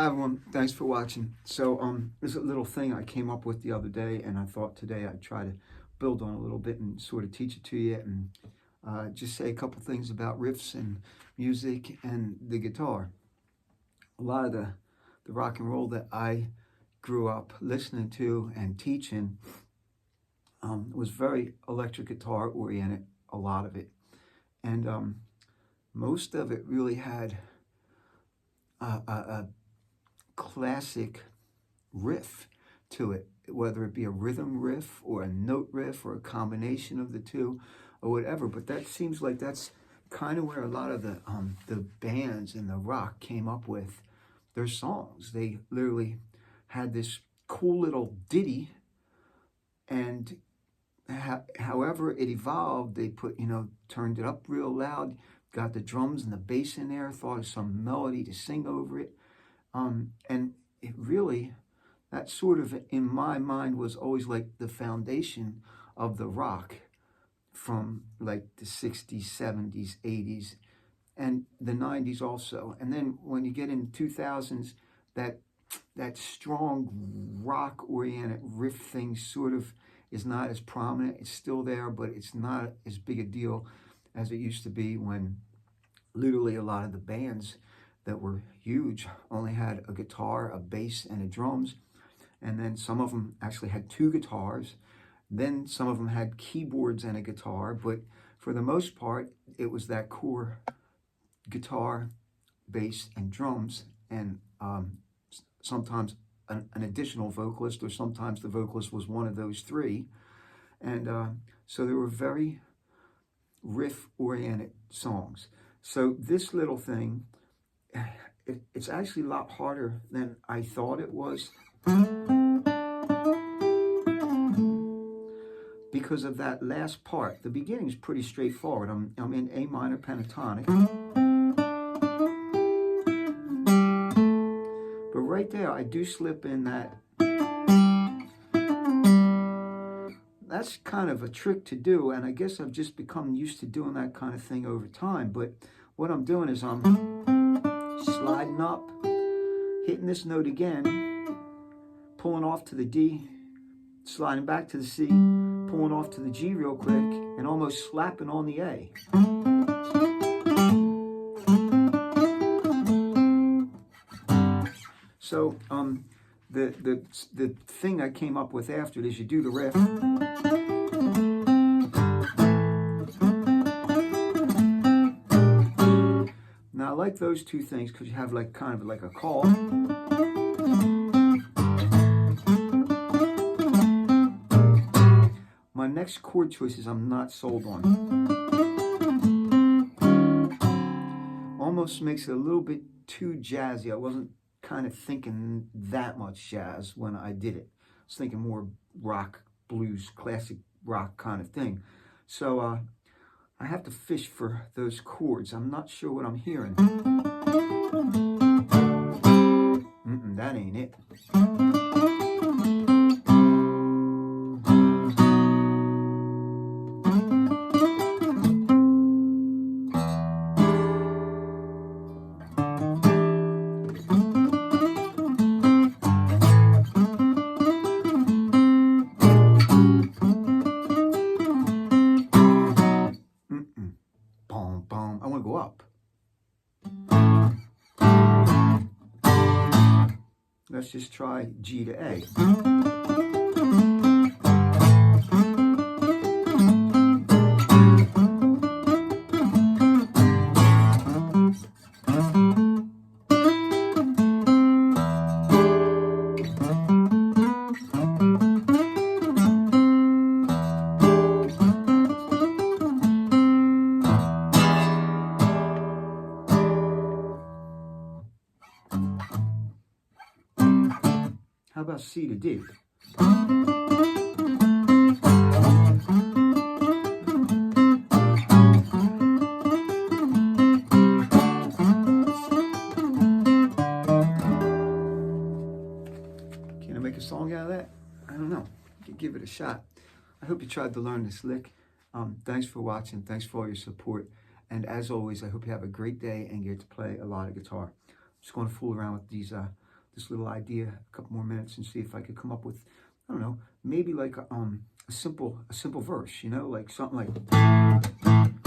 Hi everyone, thanks for watching. So there's a little thing I came up with the other day, and I thought today I'd try to build on a little bit and sort of teach it to you, and just say a couple things about riffs and music and the guitar. A lot of the rock and roll that I grew up listening to and teaching was very electric guitar oriented, a lot of it. And most of it really had a classic riff to it, whether it be a rhythm riff or a note riff or a combination of the two or whatever. But that seems like that's kind of where a lot of the bands in the rock came up with their songs. They literally had this cool little ditty, and however it evolved, they put, turned it up real loud, got the drums and the bass in there, thought of some melody to sing over it. And it really, that sort of, in my mind, was always like the foundation of the rock from like the 60s, 70s, 80s, and the 90s also. And then when you get in the 2000s, that strong rock-oriented riff thing sort of is not as prominent. It's still there, but it's not as big a deal as it used to be, when literally a lot of the bands that were huge only had a guitar, a bass, and a drums. And then some of them actually had two guitars. Then some of them had keyboards and a guitar. But for the most part, it was that core guitar, bass, and drums, and sometimes an additional vocalist, or sometimes the vocalist was one of those three. And so they were very riff-oriented songs. So this little thing, it's actually a lot harder than I thought it was, because of that last part. The beginning is pretty straightforward. I'm in A minor pentatonic, but right there I do slip in that. That's kind of a trick to do, and I guess I've just become used to doing that kind of thing over time. But what I'm doing is I'm sliding up, hitting this note again, pulling off to the D, sliding back to the C, pulling off to the G real quick, and almost slapping on the A. So the thing I came up with after it is you do the riff. Now I like those two things because you have like kind of like a call. My next chord choices I'm not sold on. Almost makes it a little bit too jazzy. I wasn't kind of thinking that much jazz when I did it. I was thinking more rock, blues, classic rock kind of thing. So I have to fish for those chords. I'm not sure what I'm hearing. That ain't it. I want to go up. Let's just try G to A. How about C to D? Can I make a song out of that? I don't know. You could give it a shot. I hope you tried to learn this lick. Thanks for watching. Thanks for all your support. And as always, I hope you have a great day and get to play a lot of guitar. I'm just going to fool around with these this little idea a couple more minutes and see if I could come up with, I don't know, maybe like a simple verse, you know, like something like.